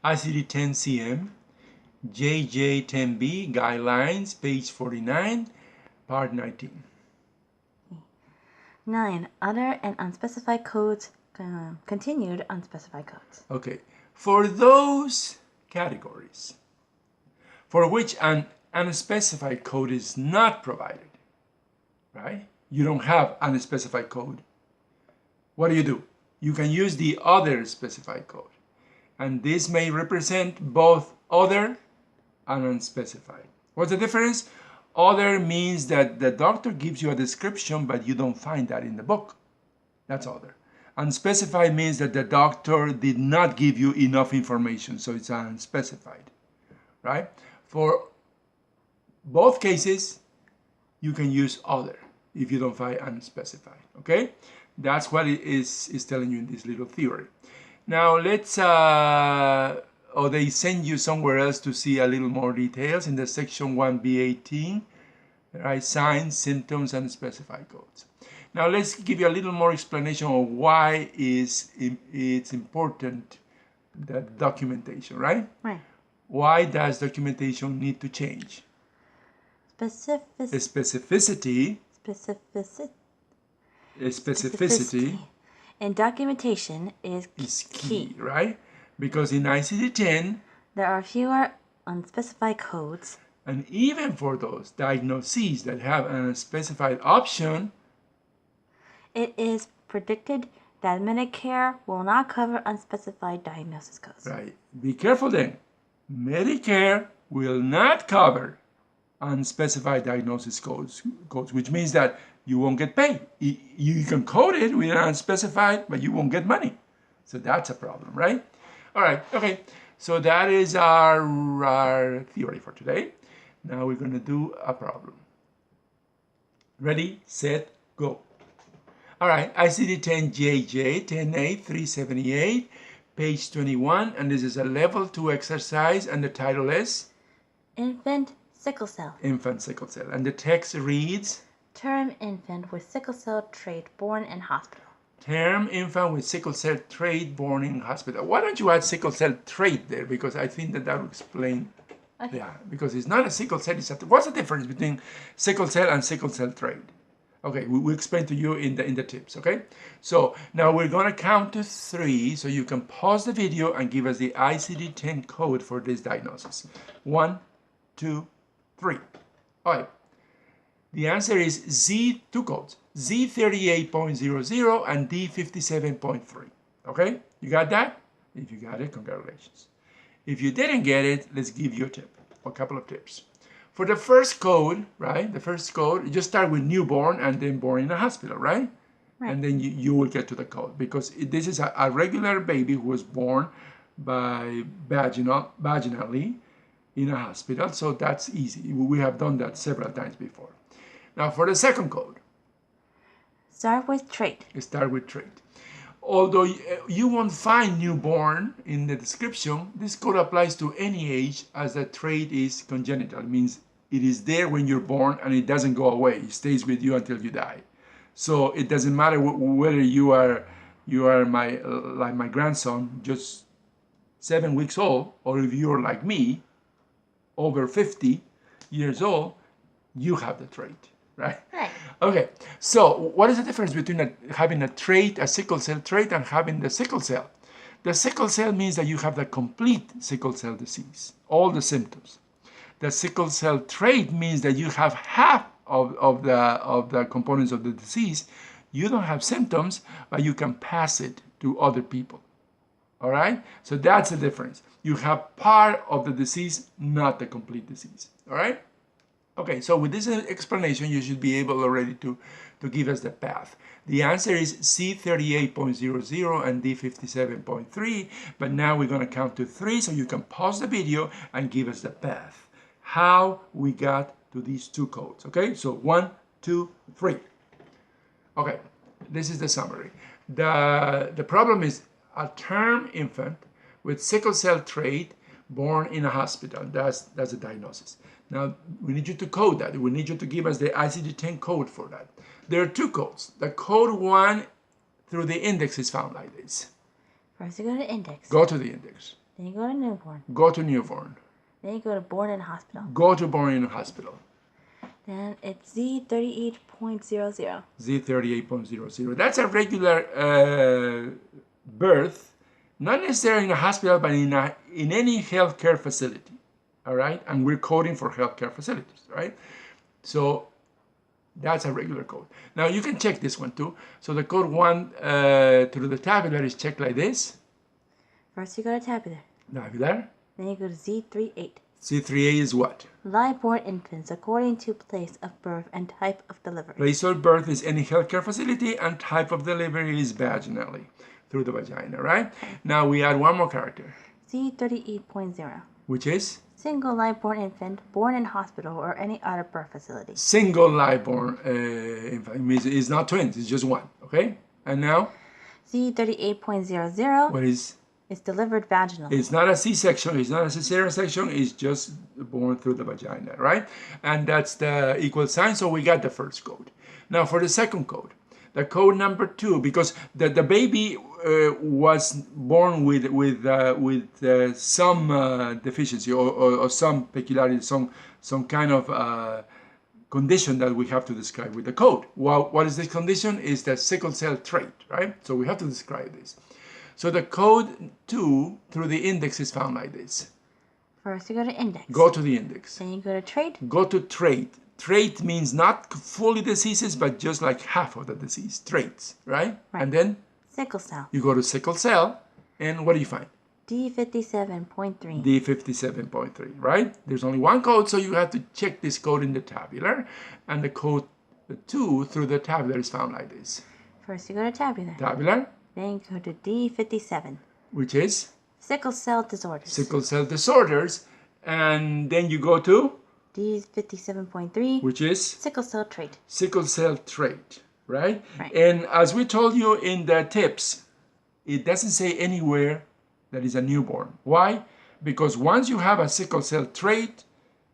ICD-10-CM, JJ-10B, Guidelines, page 49, part 19. 9. Other and unspecified codes, continued unspecified codes. Okay, for those categories for which an unspecified code is not provided, right? You don't have unspecified code. What do? You can use the other specified code. And this may represent both other and unspecified. What's the difference? Other means that the doctor gives you a description, but you don't find that in the book. That's other. Unspecified means that the doctor did not give you enough information, so it's unspecified, right? For both cases, you can use other if you don't find unspecified, okay? That's what it is telling you in this little theory. Now let's, they send you somewhere else to see a little more details in the section 1B18, right? Signs, symptoms, and specified codes. Now let's give you a little more explanation of why it's important, that documentation, right? Right. Why does documentation need to change? Specificity. And documentation is key, right? Because in ICD-10, there are fewer unspecified codes. And even for those diagnoses that have an unspecified option, it is predicted that Medicare will not cover unspecified diagnosis codes. Right. Be careful then. Medicare will not cover unspecified diagnosis codes, which means that you won't get paid. You can code it with unspecified, but you won't get money. So that's a problem, right? All right, okay. So that is our theory for today. Now we're going to do a problem. Ready, set, go. All right, ICD-10-JJ, 10A, 378, page 21, and this is a level 2 exercise, and the title is? Infant sickle cell. Infant sickle cell. And the text reads? Term infant with sickle cell trait born in hospital. Term infant with sickle cell trait born in hospital. Why don't you add sickle cell trait there? Because I think that will explain. Okay. Yeah, because it's not a sickle cell. What's the difference between sickle cell and sickle cell trait? Okay, we'll explain to you in the tips, okay? So now we're gonna count to 3 so you can pause the video and give us the ICD-10 code for this diagnosis. 1, 2, 3. All right. The answer is Z2 codes, Z38.00 and D57.3. Okay? You got that? If you got it, congratulations. If you didn't get it, let's give you a tip, a couple of tips. For the first code, right? The first code, you just start with newborn and then born in a hospital, right? Right. And then you will get to the code because this is a regular baby who was born by vaginally in a hospital, so that's easy. We have done that several times before. Now for the second code. Start with trait. Start with trait. Although you won't find newborn in the description, this code applies to any age as the trait is congenital. It means it is there when you're born and it doesn't go away. It stays with you until you die. So it doesn't matter whether you are like my grandson, just 7 weeks old, or if you're like me, over 50 years old, you have the trait, right? Right. Okay, so what is the difference between having a trait, a sickle cell trait, and having the sickle cell? The sickle cell means that you have the complete sickle cell disease, all the symptoms. The sickle cell trait means that you have half of the components of the disease. You don't have symptoms, but you can pass it to other people. All right? So that's the difference. You have part of the disease, not the complete disease. All right? Okay, so with this explanation, you should be able already to give us the path. The answer is C38.00 and D57.3, but now we're going to count to 3 so you can pause the video and give us the path. How we got to these 2 codes, okay? So 1, 2, 3. Okay, this is the summary. The problem is a term infant with sickle cell trait born in a hospital. That's the diagnosis. Now, we need you to code that. We need you to give us the ICD-10 code for that. There are 2 codes. The code 1 through the index is found like this. First, you go to index. Go to the index. Then you go to newborn. Go to newborn. Then you go to born in hospital. Go to born in hospital. Then it's Z38.00. Z38.00. That's a regular birth, not necessarily in a hospital, but in any healthcare facility. All right, and we're coding for healthcare facilities, right? So that's a regular code. Now you can check this one too. So the code 1 through the tabular is checked like this. First you go to tabular. Tabular. Then you go to Z38. Z38 is what? Live-born infants according to place of birth and type of delivery. Place of birth is any healthcare facility, and type of delivery is vaginally, through the vagina, right? Now we add one more character. Z38.0. Which is? Single live-born infant born in hospital or any other birth facility. Single live-born infant means it's not twins, it's just one, okay? And now? Z38.00. What is? It's delivered vaginally. It's not a C-section, it's not a cesarean section, it's just born through the vagina, right? And that's the equal sign, so we got the first code. Now for the second code, the code number 2, because the baby was born with some deficiency or some peculiarity, some kind of condition that we have to describe with the code. Well, what is this condition? Is the sickle cell trait, right? So we have to describe this. So the code 2 through the index is found like this. First you go to index. Go to the index. Then you go to trait. Go to trait. Trait means not fully diseases, but just like half of the disease. Traits, right? And then? Sickle cell. You go to sickle cell, and what do you find? D57.3. D57.3, right? There's only one code, so you have to check this code in the tabular, and the code 2 through the tabular is found like this. First you go to tabular. Tabular. Then you go to D57. Which is? Sickle cell disorders. Sickle cell disorders. And then you go to? D57.3. Which is? Sickle cell trait. Sickle cell trait, right? Right. And as we told you in the tips, it doesn't say anywhere that is a newborn. Why? Because once you have a sickle cell trait,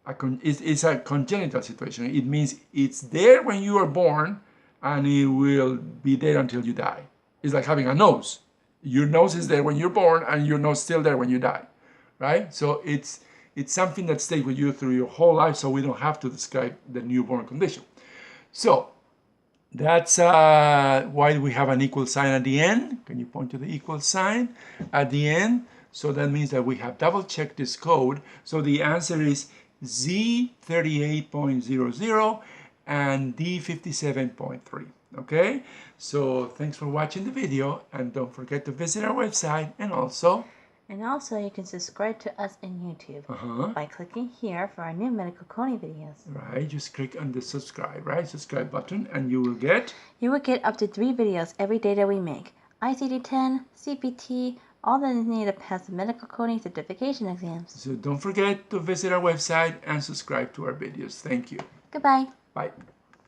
it's a congenital situation. It means it's there when you are born, and it will be there until you die. It's like having a nose. Your nose is there when you're born, and your nose is still there when you die, right? So it's something that stays with you through your whole life, so we don't have to describe the newborn condition. So that's why we have an equal sign at the end. Can you point to the equal sign at the end? So that means that we have double-checked this code. So the answer is Z38.00 and D57.3. Okay, so thanks for watching the video, and don't forget to visit our website, and also you can subscribe to us in YouTube by clicking here for our new medical coding videos. Right, just click on the subscribe button, and you will get up to 3 videos every day that we make. ICD 10, CPT, all that is needed to pass the medical coding certification exams. So don't forget to visit our website and subscribe to our videos. Thank you. Goodbye. Bye.